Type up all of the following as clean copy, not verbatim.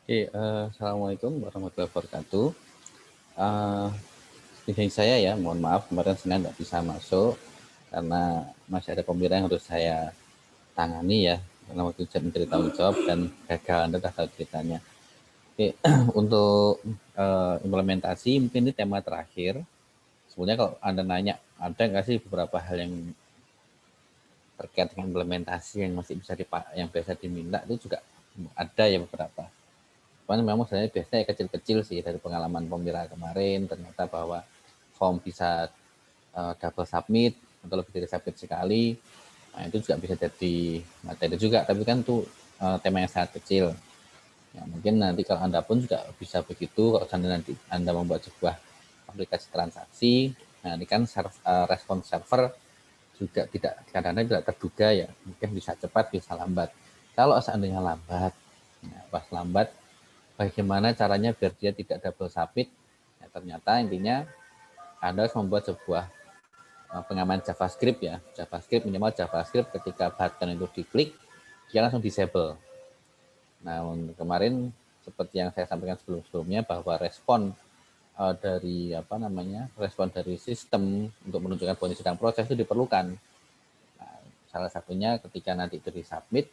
Oke, Assalamualaikum warahmatullahi wabarakatuh. Eh, Seperti saya ya, mohon maaf kemarin Senin nggak bisa masuk karena masih ada pembira yang harus saya tangani ya, karena waktu itu mencari tanggung jawab dan gagal. Anda sudah tahu ceritanya. Oke, untuk implementasi mungkin ini tema terakhir. Sebenarnya kalau Anda nanya, ada nggak sih beberapa hal yang terkait dengan implementasi yang masih bisa dipakai, yang biasa diminta itu juga ada ya beberapa. Cuman memang sebenarnya biasanya kecil-kecil sih dari pengalaman pembira kemarin, ternyata bahwa form bisa double submit atau lebih dari submit sekali. Nah, itu juga bisa jadi materi juga, tapi kan itu tema yang sangat kecil. Ya, mungkin nanti kalau Anda pun juga bisa begitu, kalau nanti Anda membuat sebuah aplikasi transaksi, nah ini kan respon server juga tidak kadang-kadang tidak terduga ya, mungkin bisa cepat, bisa lambat. Kalau seandainya lambat, nah, pas lambat bagaimana caranya biar dia tidak double submit. Ya, ternyata intinya Anda harus membuat sebuah pengaman JavaScript ya. JavaScript minimal JavaScript ketika button itu diklik dia langsung disable. Nah, kemarin seperti yang saya sampaikan sebelum-sebelumnya bahwa respon dari apa namanya respon dari sistem untuk menunjukkan bahwa ini sedang proses itu diperlukan. Nah, salah satunya ketika nanti itu disubmit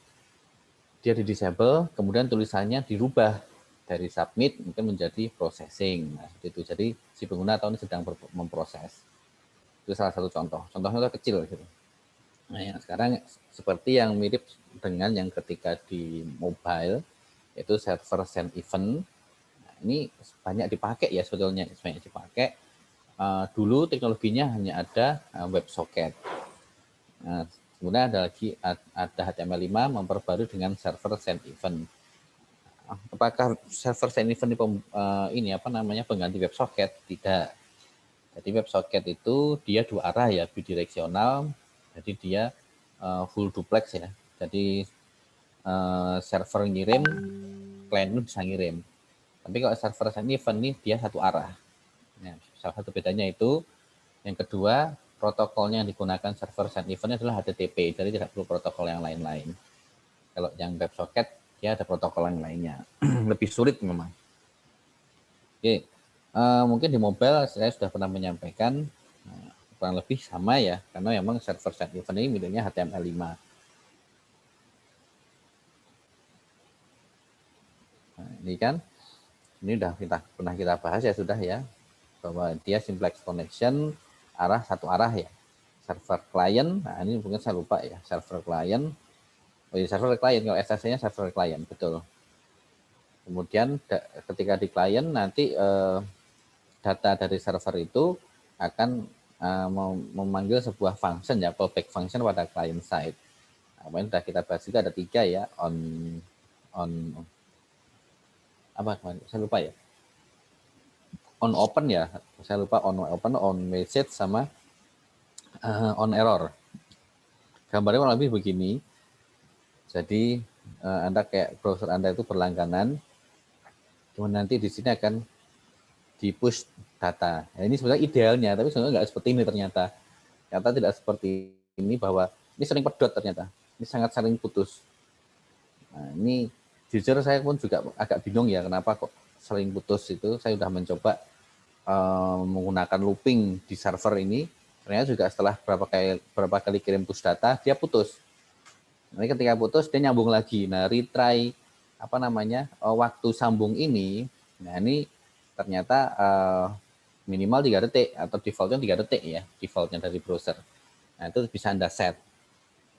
dia di disable, kemudian tulisannya dirubah dari submit mungkin menjadi processing. Nah, itu jadi si pengguna tahu ini sedang memproses. Itu salah satu contoh. Contohnya itu kecil gitu. Nah, yang sekarang seperti yang mirip dengan yang ketika di mobile yaitu server send event. Nah, ini banyak dipakai ya sebetulnya, banyak dipakai. Dulu teknologinya hanya ada WebSocket. Nah, kemudian ada lagi ada HTML5 memperbarui dengan server send event. Apakah server send event ini apa namanya pengganti WebSocket? Tidak. Jadi WebSocket itu dia dua arah ya, bidireksional. Jadi dia full duplex ya. Jadi server ngirim, klien itu bisa ngirim. Tapi kalau server send event ini dia satu arah. Nah, salah satu bedanya itu. Yang kedua, protokolnya yang digunakan server send event adalah HTTP, jadi tidak perlu protokol yang lain-lain. Kalau yang WebSocket, dia ada protokol yang lainnya. Lebih sulit memang. Oke, mungkin di mobile saya sudah pernah menyampaikan kurang lebih sama ya, karena memang server send event ini miliknya HTML5. Nah, ini kan, ini udah pernah kita bahas ya sudah ya, bahwa dia simplex connection arah satu arah ya. Server client, nah ini mungkin saya lupa ya, server client. Oh iya, server client, kalau SSC-nya server client, betul. Kemudian ketika di client nanti data dari server itu akan memanggil sebuah function ya, callback function pada client side. Nah, kemarin sudah kita bahas juga ada tiga ya, on apa kemarin? Saya lupa ya. On open ya, saya lupa on open, on message sama on error. Gambarnya kurang lebih begini. Jadi Anda kayak browser Anda itu berlangganan, kemudian nanti di sini akan di push data. Nah, ini sebenarnya idealnya, tapi sebenarnya nggak seperti ini ternyata. Ternyata tidak seperti ini bahwa ini sering pedot ternyata. Ini sangat sering putus. Nah, ini jujur saya pun juga agak bingung ya kenapa kok sering putus itu. Saya sudah mencoba menggunakan looping di server ini. Ternyata juga setelah berapa kali kirim push data dia putus. Nanti ketika putus dia nyambung lagi. Nah, retry apa namanya waktu sambung ini, nah ini ternyata minimal 3 detik atau defaultnya 3 detik ya, defaultnya dari browser. Nah, itu bisa Anda set.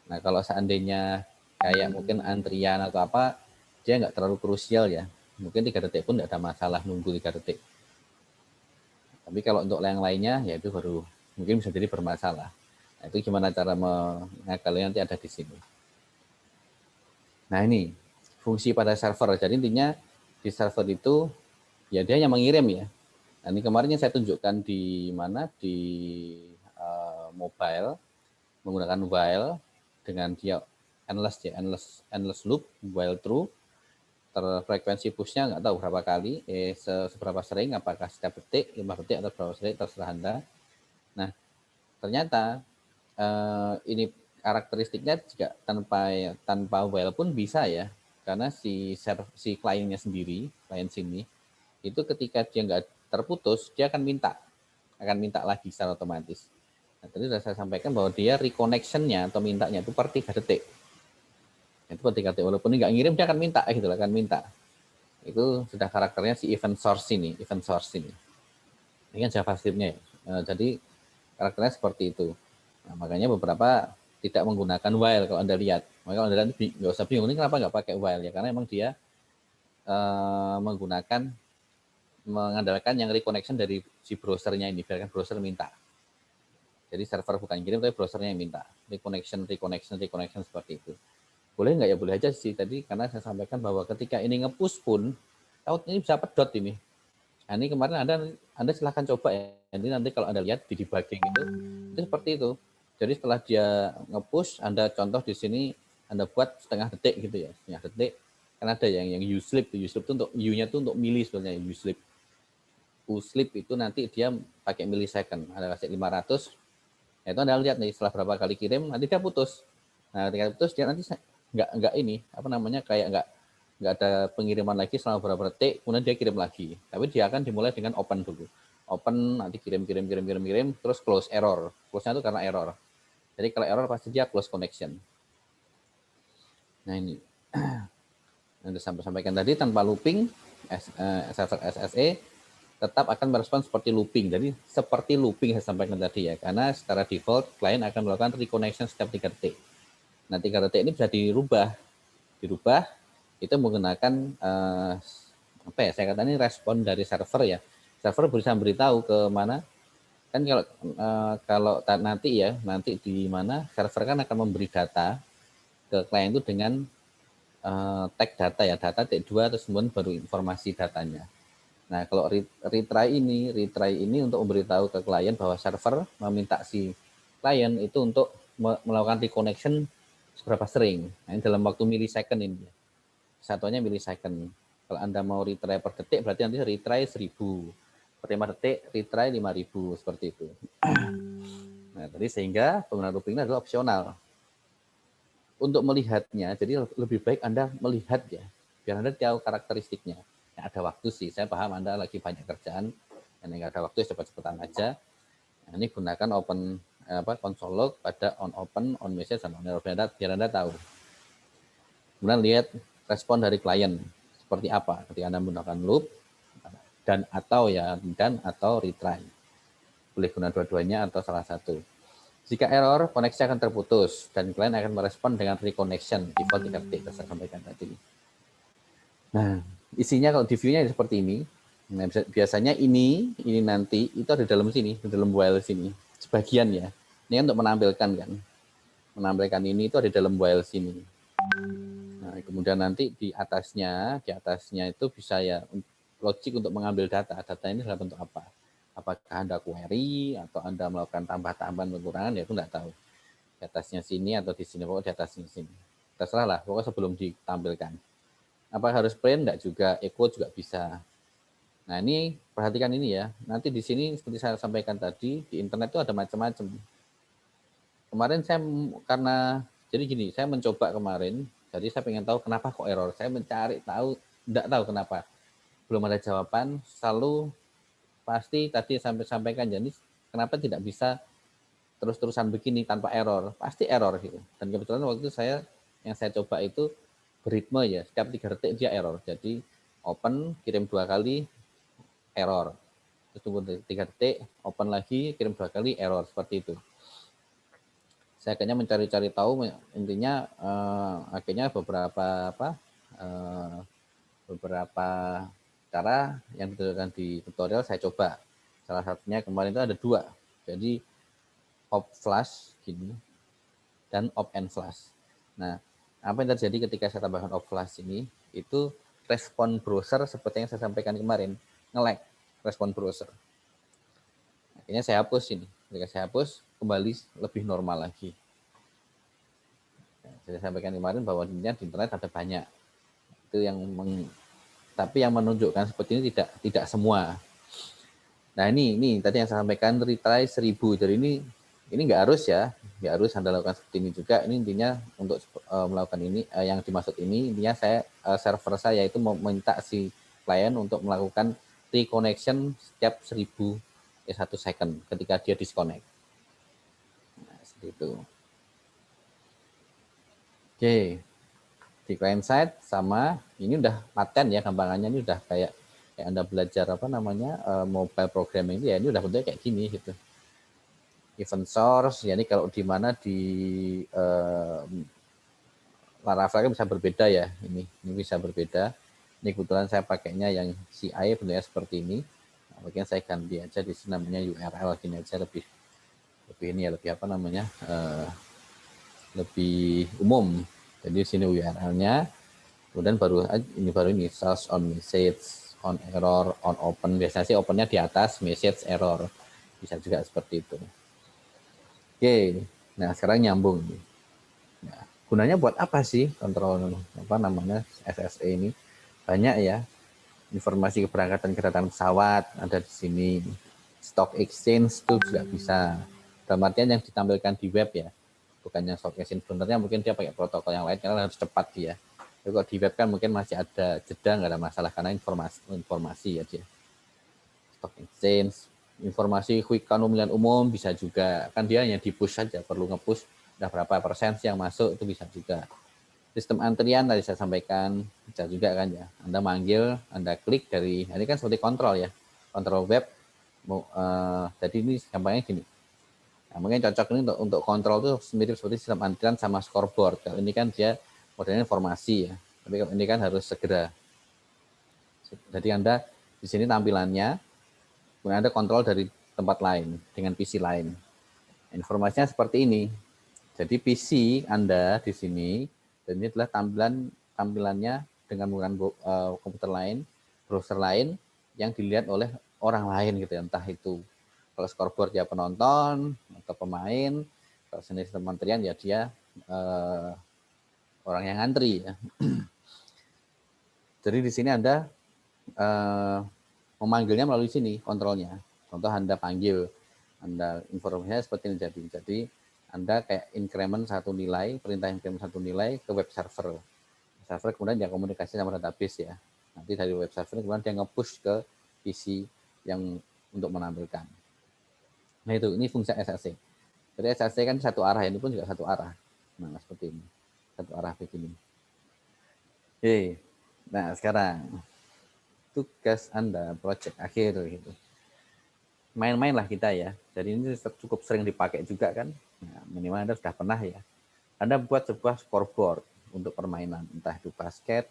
Nah, kalau seandainya kayak mungkin antrian atau apa, dia nggak terlalu krusial ya. Mungkin 3 detik pun nggak ada masalah nunggu 3 detik. Tapi kalau untuk yang lainnya, ya itu baru mungkin bisa jadi bermasalah. Nah, itu gimana cara mengakali nanti ada di sini. Nah, ini fungsi pada server. Jadi intinya di server itu ya dia hanya mengirim ya. Nah, ini kemarin yang saya tunjukkan di mana di mobile menggunakan while dengan dia endless ya, endless loop while true. Frekuensi pushnya nggak tahu berapa kali, seberapa sering, apakah setiap detik, 5 detik atau berapa sering, terserah Anda. Nah, ternyata ini karakteristiknya juga tanpa while pun bisa ya. Karena si kliennya sendiri, klien sini, itu ketika dia nggak terputus, dia akan minta lagi secara otomatis. Nah, tadi sudah saya sampaikan bahwa dia reconnection-nya atau mintanya itu per 3 detik. Itu per 3 detik, walaupun ini nggak ngirim, dia akan minta, gitu, akan minta. Itu sudah karakternya si event source ini. Ini kan JavaScript-nya ya. Jadi karakternya seperti itu. Nah, makanya beberapa tidak menggunakan while kalau Anda lihat. Maka kalau Anda lihat nggak usah bingung, ini kenapa nggak pakai while ya? Karena memang dia mengandalkan yang reconnection dari si browsernya ini, biarkan browser minta. Jadi server bukan kirim, tapi browsernya yang minta. Reconnection seperti itu. Boleh nggak ya? Boleh aja sih. Tadi karena saya sampaikan bahwa ketika ini nge-push pun, ini bisa pedot ini. Nah, ini kemarin Anda silahkan coba ya. Ini nanti kalau Anda lihat di debugging itu seperti itu. Jadi setelah dia nge-push, Anda contoh di sini, Anda buat setengah detik gitu ya. Setengah detik, kan ada yang uslip. Uslip itu untuk U-nya itu untuk milli sebenarnya, uslip itu nanti dia pakai millisecond. Ada kasih 500, ya itu Anda lihat nih setelah berapa kali kirim, nanti dia putus. Nah, ketika putus dia nanti nggak ini, apa namanya, kayak nggak ada pengiriman lagi selama beberapa detik, kemudian dia kirim lagi. Tapi dia akan dimulai dengan open dulu. Open, nanti kirim, terus close error. Close-nya itu karena error. Jadi kalau error pasti dia close connection. Nah ini, yang disampaikan tadi tanpa looping, server SSE tetap akan merespon seperti looping. Jadi seperti looping saya sampaikan tadi ya, karena secara default klien akan melakukan reconnection setiap 3 detik. Nah 3 detik ini bisa dirubah itu menggunakan apa ya, saya katakan ini respon dari server ya. Server bisa beritahu ke mana, kan kalau nanti di mana server kan akan memberi data ke klien itu dengan tag data ya, data T2, terus kemudian baru informasi datanya. Nah, kalau retry ini untuk memberitahu ke klien bahwa server meminta si klien itu untuk melakukan reconnection seberapa sering. Nah, ini dalam waktu millisecond ini. Satuannya millisecond. Kalau Anda mau retry per detik, berarti nanti retry 1000. Per 5 detik, retry 5000, seperti itu. Nah, tadi sehingga penggunaan looping ini adalah opsional. Untuk melihatnya, jadi lebih baik Anda melihat ya, biar Anda tahu karakteristiknya. Nah, ada waktu sih, saya paham Anda lagi banyak kerjaan, dan nggak ada waktu, cepat-cepatan aja. Nah, ini gunakan console log pada on open, on message, dan on error, biar Anda tahu. Kemudian lihat respon dari klien seperti apa ketika Anda menggunakan loop dan atau retry. Boleh guna dua-duanya atau salah satu. Jika error, koneksi akan terputus dan klien akan merespon dengan reconnection default 3 detik saya sampaikan tadi. Nah, isinya kalau di view-nya seperti ini. Nah, biasanya ini nanti itu ada di dalam sini, di dalam while sini. Sebagian ya. Ini kan untuk menampilkan kan. Menampilkan ini itu ada di dalam while sini. Nah, kemudian nanti di atasnya itu bisa ya logik untuk mengambil data. Data ini dalam bentuk apa? Apakah Anda query atau Anda melakukan tambah-tambahan pengurangan, ya itu nggak tahu. Di atasnya sini atau di sini, pokoknya di atasnya sini. Terserah lah, pokoknya sebelum ditampilkan. Apa harus print? Enggak juga, echo juga bisa. Nah ini, perhatikan ini ya. Nanti di sini seperti saya sampaikan tadi, di internet itu ada macam-macam. Kemarin jadi gini, saya mencoba kemarin, jadi saya pengen tahu kenapa kok error. Saya mencari tahu, enggak tahu kenapa. Belum ada jawaban, selalu pasti tadi sampai sampaikan, jadi kenapa tidak bisa terus-terusan begini tanpa error, pasti error gitu. Dan kebetulan waktu itu yang saya coba itu beritme ya, setiap 3 detik dia error. Jadi open, kirim 2 kali, error. Terus tunggu 3 detik, open lagi, kirim 2 kali, error, seperti itu. Saya akhirnya mencari-cari tahu, intinya akhirnya beberapa cara yang ditunjukkan di tutorial saya coba. Salah satunya kemarin itu ada 2. Jadi op flash gini dan op and flash. Nah, apa yang terjadi ketika saya tambahkan op flash ini, itu respon browser seperti yang saya sampaikan kemarin, nge-lag respon browser. Akhirnya saya hapus ini. Ketika saya hapus, kembali lebih normal lagi. Saya sampaikan kemarin bahwa di internet ada banyak. Itu tapi yang menunjukkan seperti ini tidak semua. Nah ini tadi yang saya sampaikan retry 1000. Jadi ini Ini nggak harus Anda lakukan seperti ini juga. Ini intinya untuk melakukan ini, yang dimaksud ini intinya server saya itu meminta si klien untuk melakukan reconnection setiap 1 second ketika dia disconnect. Nah, seperti itu. Oke, di client side sama ini udah paten ya gampangannya, ini udah kayak Anda belajar mobile programming ya, ini udah bentuknya kayak gini gitu. Event source, ya ini kalau di mana di Laravel bisa berbeda ya, ini bisa berbeda. Ini kebetulan saya pakainya yang CI bentuknya seperti ini. Nah, mungkin saya ganti aja di sini namanya URL gini aja, lebih ini ya, lebih lebih umum. Jadi di sini URL-nya, kemudian baru ini source on message, on error, on open. Biasanya sih opennya di atas, message error. Bisa juga seperti itu. Oke, nah sekarang nyambung. Nah, gunanya buat apa sih kontrol SSE ini? Banyak ya, informasi keberangkatan kedatangan pesawat ada di sini. Stock exchange itu juga bisa. Dalam artian yang ditampilkan di web ya, bukan yang stock exchange. Sebenarnya mungkin dia pakai protokol yang lain karena harus cepat dia. Tapi kalau di web kan mungkin masih ada jeda, nggak ada masalah karena informasi ya dia. Stock exchange, informasi quick count pemilihan umum bisa juga, kan dia hanya di push saja, perlu nge-push udah berapa persen yang masuk, itu bisa juga. Sistem antrian tadi saya sampaikan, bisa juga kan ya, Anda manggil, Anda klik dari, ini kan seperti kontrol ya, kontrol web. Jadi ini gampangnya gini, nah, mungkin cocok ini untuk kontrol itu mirip seperti sistem antrian sama scoreboard. Kalau ini kan dia modelnya informasi ya, tapi kalau ini kan harus segera. Jadi Anda di sini tampilannya, kemudian Anda kontrol dari tempat lain dengan PC lain. Informasinya seperti ini. Jadi PC Anda di sini, dan ini adalah tampilannya dengan menggunakan komputer lain, browser lain yang dilihat oleh orang lain gitu ya, entah itu kalau scoreboard ya penonton atau pemain, kalau jenis kementerian ya dia orang yang ngantri ya. Jadi di sini Anda memanggilnya melalui sini kontrolnya. Contoh Anda panggil, Anda informasinya seperti ini jadi Anda kayak increment satu nilai, perintah increment satu nilai ke web server. Server kemudian dia komunikasi sama database ya. Nanti dari web server kemudian dia nge-push ke PC yang untuk menampilkan. Nah itu, ini fungsi SLC. Jadi SLC kan satu arah, ini pun juga satu arah. Nah seperti ini, satu arah begini. Oke, nah sekarang tugas Anda, project akhir gitu. Main-main lah kita ya. Jadi ini cukup sering dipakai juga kan. Nah, minimal Anda sudah pernah ya. Anda buat sebuah scoreboard untuk permainan, entah itu basket,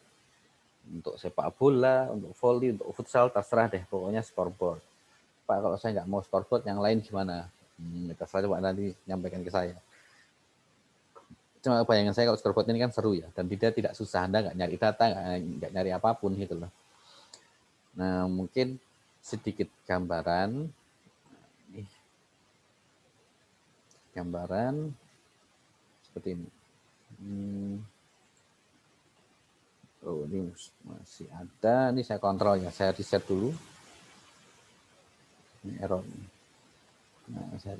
untuk sepak bola, untuk volley, untuk futsal, terserah deh. Pokoknya scoreboard. Pak, kalau saya nggak mau scoreboard, yang lain gimana? Terserah, coba nanti nyampaikan ke saya. Cuma bayangan saya kalau scoreboard ini kan seru ya, dan tidak susah. Anda nggak nyari data, nggak nyari apapun gitu loh. Nah, mungkin sedikit gambaran seperti ini. Oh, ini masih ada. Ini saya kontrol ya. Saya reset dulu. Ini error. Nah, saya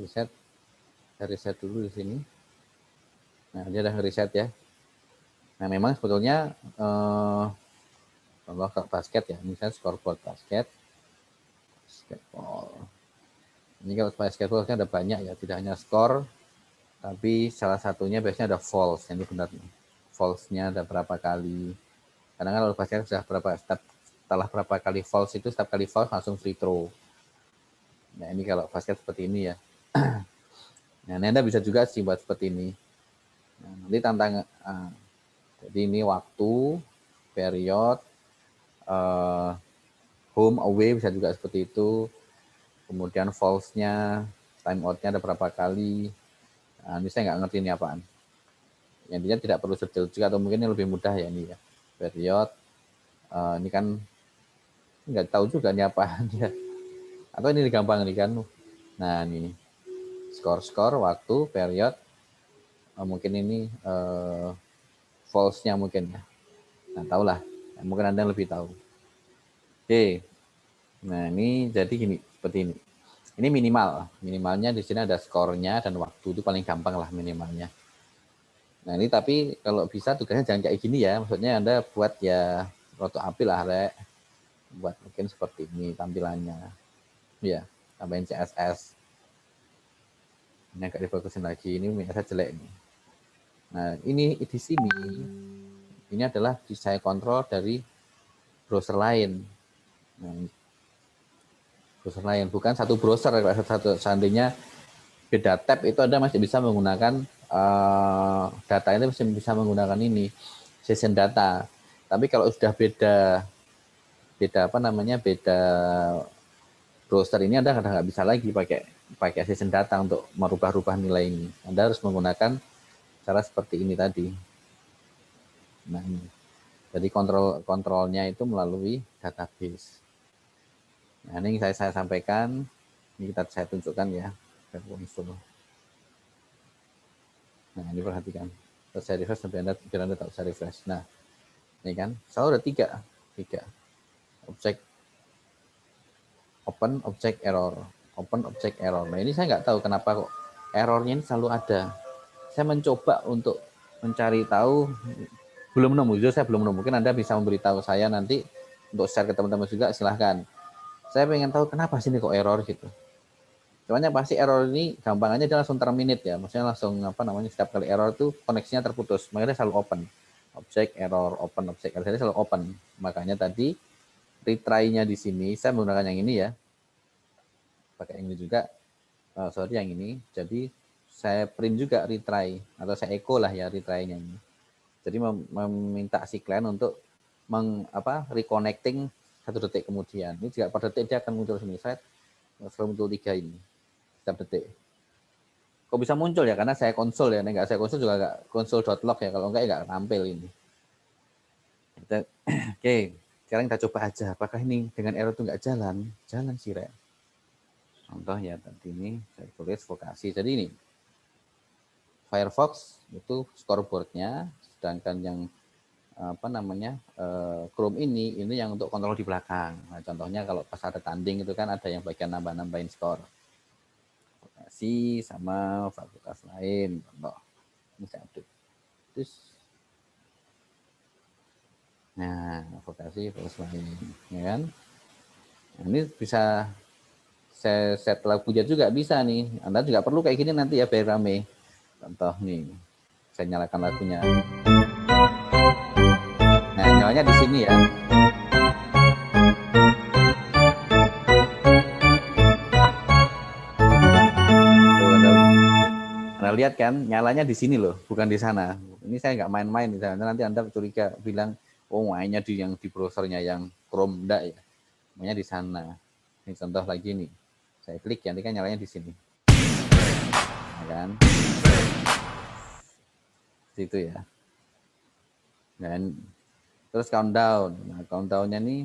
reset dulu di sini. Nah, dia udah reset ya. Nah, memang sebetulnya kalau ke basket ya, misalnya scoreboard basketball. Ini kalau basketballnya ada banyak ya, tidak hanya skor, tapi salah satunya biasanya ada falls. Ini benar nih. Falls-nya ada berapa kali. Kadang kalau basket sudah setelah berapa kali falls itu, setiap kali falls langsung free throw. Nah, ini kalau basket seperti ini ya. Nah, ini Anda bisa juga sih buat seperti ini. Nah, nanti tantangan, jadi ini waktu, period, home, away bisa juga seperti itu. Kemudian falls-nya, time out-nya ada berapa kali. Nah, ini saya nggak ngerti ini apaan. Intinya tidak perlu detail juga, atau mungkin ini lebih mudah ya ini ya. Period, ini kan nggak tahu juga ini apaan ya. Atau ini gampang nih kan. Nah, ini skor, waktu, period, mungkin ini false-nya mungkin ya. Nah, tahulah. Mungkin Anda lebih tahu. Oke. Nah, ini jadi gini, seperti ini. Ini minimalnya di sini ada skornya dan waktu, itu paling gampang lah minimalnya. Nah ini tapi kalau bisa tugasnya jangan kayak gini ya, maksudnya Anda buat ya roto api lah, Rek. Buat mungkin seperti ini tampilannya. Ya, tambahin CSS. Ini agak difokusin lagi, ini biasa jelek nih. Nah ini di sini, ini adalah saya kontrol dari browser lain. Nah, browser lain, bukan satu browser. Seandainya beda tab itu Anda masih bisa menggunakan data itu, masih bisa menggunakan ini session data. Tapi kalau sudah beda browser ini Anda kadang nggak bisa lagi pakai session data untuk merubah-rubah nilai ini. Anda harus menggunakan cara seperti ini tadi. Nah, ini. Jadi kontrolnya itu melalui database. Nah, ini saya sampaikan, ini saya tunjukkan ya. Nah, ini perhatikan. Terus saya refresh sampai biar Anda tak usah refresh. Nah, ini kan, selalu ada tiga objek open, objek error, open, objek error. Nah, ini saya nggak tahu kenapa kok errornya ini selalu ada. Saya mencoba untuk mencari tahu, belum nemu. Jujur saya belum nemu. Mungkin Anda bisa memberitahu saya nanti untuk share ke teman-teman juga, silahkan. Saya pengen tahu kenapa sini kok error gitu. Cuman yang pasti error ini gampangannya dia langsung terminate ya. Maksudnya langsung setiap kali error itu koneksinya terputus. Makanya selalu open. Objek error, open, objek error. Jadi selalu open. Makanya tadi retry-nya di sini saya menggunakan yang ini ya. Pakai yang ini juga. Sorry yang ini. Jadi saya print juga retry atau saya echo lah ya retry-nya ini. Jadi meminta si klien untuk reconnecting 1 detik kemudian. Ini juga per detik dia akan muncul sini. Saya selalu muncul 3 ini setiap detik. Kok bisa muncul ya? Karena saya konsol ya. Nggak saya konsol juga nggak konsol.log ya. Kalau enggak ya nggak tampil ini. Oke, sekarang kita coba aja. Apakah ini dengan error itu nggak jalan? Jalan sih, Rek. Contoh ya tadi ini saya tulis vokasi. Jadi ini Firefox itu scoreboardnya, sedangkan yang Chrome ini yang untuk kontrol di belakang. Nah, contohnya kalau pas ada tanding itu kan ada yang bagian nambah-nambahin skor. Vokasi sama fakultas lain, contoh. Ini saya update. Terus, nah, vokasi fakultas lain, ya kan? Nah, ini bisa saya set lagunya juga bisa nih. Anda juga perlu kayak gini nanti ya biar rame. Contoh nih, saya nyalakan lagunya. Nah, nyalanya di sini ya. Anda lihat kan, nyalanya di sini loh, bukan di sana. Ini saya nggak main-main di sana. Nanti Anda curiga bilang, oh mainnya yang di browsernya yang Chrome, enggak ya. Mainnya di sana. Ini contoh lagi nih. Saya klik ya, nanti kan nyalanya di sini. Ya kan? Situ ya. Dan terus countdown. Nah, countdownnya nih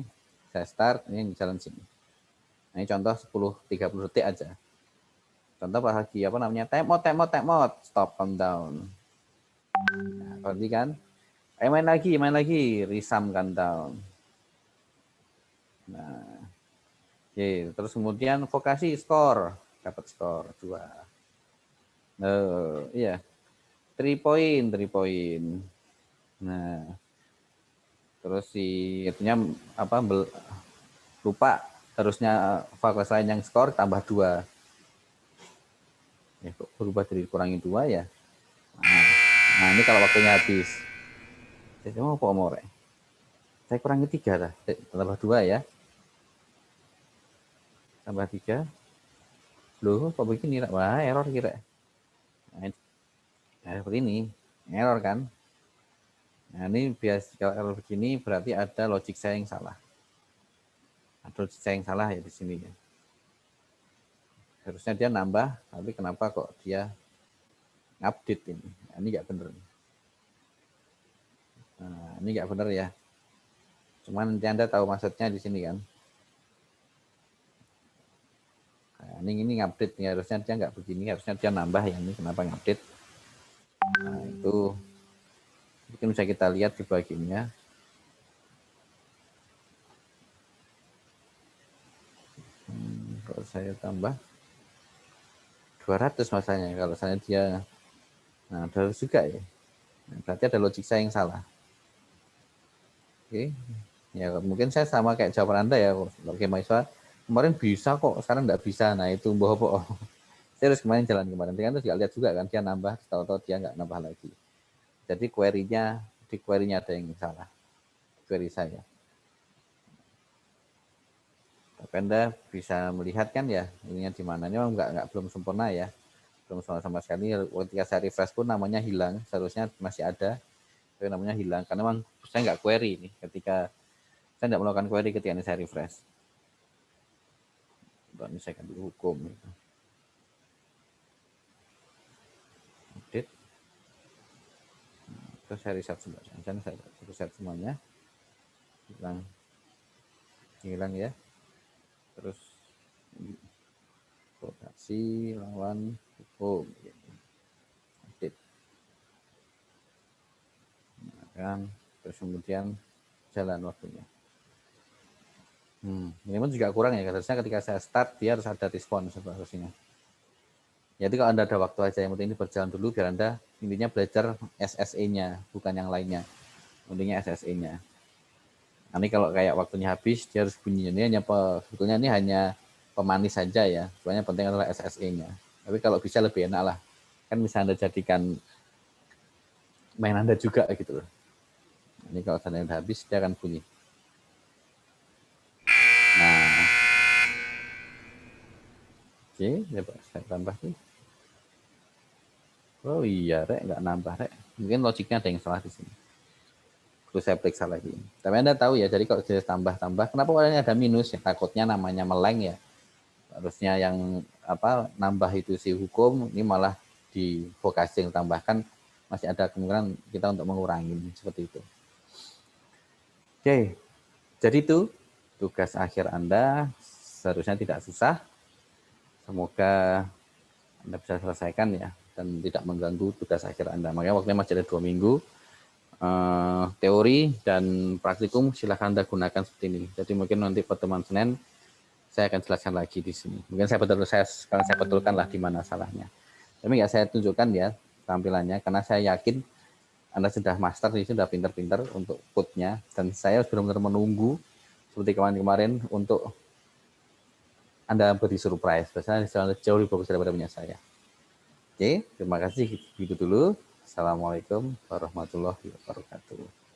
saya start, ini jalan sini. Nah, ini contoh 10-30 detik aja. Contoh pas lagi time out, stop countdown. Nah, berarti kan main lagi, resum countdown. Nah, oke, terus kemudian vokasi skor, dapat skor 2. Iya. 3 point. Nah, terus itunya lupa, harusnya fakultas lain yang skor tambah 2. Ya, kok berubah dari kurangi 2 ya. Nah, ini kalau waktunya habis. Saya mau apa saya kurangi 3 lah, tambah 2 ya. Tambah 3. Loh, kok begini? Wah, error kira. Nah, seperti ini. Error kan? Nah, ini biasa kalau error begini berarti ada logic saya yang salah. Ada logic saya yang salah ya di sini ya. Harusnya dia nambah, tapi kenapa kok dia update ini? Nah, ini nggak benar. Nah, ini nggak benar ya. Cuman nanti Anda tahu maksudnya di sini kan. Nah, ini update nih, harusnya dia nggak begini, harusnya dia nambah ya, ini kenapa ngupdate. Nah, itu mungkin bisa kita lihat di bagiannya. Kalau saya tambah 200 masanya. Kalau misalnya dia, nah 200 juga ya. Nah, berarti ada logik saya yang salah. Oke. Ya mungkin saya sama kayak jawaban Anda ya. Oke mahasiswa, kemarin bisa kok, sekarang nggak bisa. Nah itu bohong. Saya harus kemarin jalan kemarin. Kan terus lihat juga kan, dia nambah, tahu-tahu dia nggak nambah lagi. Jadi query-nya ada yang salah. Query saya. Tapi Anda bisa melihat kan ya, ininya di mana. Ini memang belum sempurna ya. Belum sama sekali. Ketika saya refresh pun namanya hilang. Seharusnya masih ada. Tapi namanya hilang. Karena memang saya nggak query ini. Ketika saya tidak melakukan query ketika ini saya refresh. Ini saya akan hukum. Update. Terus saya reset semuanya. Saya reset semuanya. Hilang ya. Terus produksi lawan hukum. Update. Kan terus kemudian jalan waktunya. Ini pun juga kurang ya. Harusnya ketika saya start dia harus ada respon seharusnya. Jadi kalau Anda ada waktu aja, yang penting ini berjalan dulu biar Anda intinya belajar SSE-nya, bukan yang lainnya. Intinya SSE-nya. Nanti kalau kayak waktunya habis, dia harus bunyi. Ini hanya sebetulnya ini hanya pemanis saja ya. Sebenarnya penting adalah SSE-nya. Tapi kalau bisa lebih enak lah. Kan bisa Anda jadikan main Anda juga gitu loh. Ini kalau seandainya udah habis, dia akan bunyi. Nah, oke, coba saya tambah tuh. Oh iya, Rek, nggak nambah, Rek. Mungkin logiknya ada yang salah di sini. Terus saya periksa lagi. Tapi Anda tahu ya, jadi kalau saya tambah-tambah, kenapa warnanya ada minus? Ya, takutnya namanya meleng ya. Harusnya yang nambah itu si hukum, ini malah di vokasi yang tambahkan masih ada kemungkinan kita untuk mengurangi seperti itu. Oke, jadi itu tugas akhir Anda seharusnya tidak susah. Semoga Anda bisa selesaikan ya dan tidak mengganggu tugas akhir Anda. Makanya waktunya masih ada 2 minggu. Teori dan praktikum silahkan Anda gunakan seperti ini. Jadi mungkin nanti pertemuan Senin saya akan jelaskan lagi di sini. Mungkin saya betulkanlah di mana salahnya. Tapi nggak saya tunjukkan ya tampilannya karena saya yakin Anda sudah master, sudah pintar-pintar untuk code-nya dan saya benar-benar menunggu seperti kemarin-kemarin untuk Anda beri surprise. Biasanya jauh lebih bagus daripada punya saya. Oke, terima kasih. Gitu dulu. Assalamualaikum warahmatullahi wabarakatuh.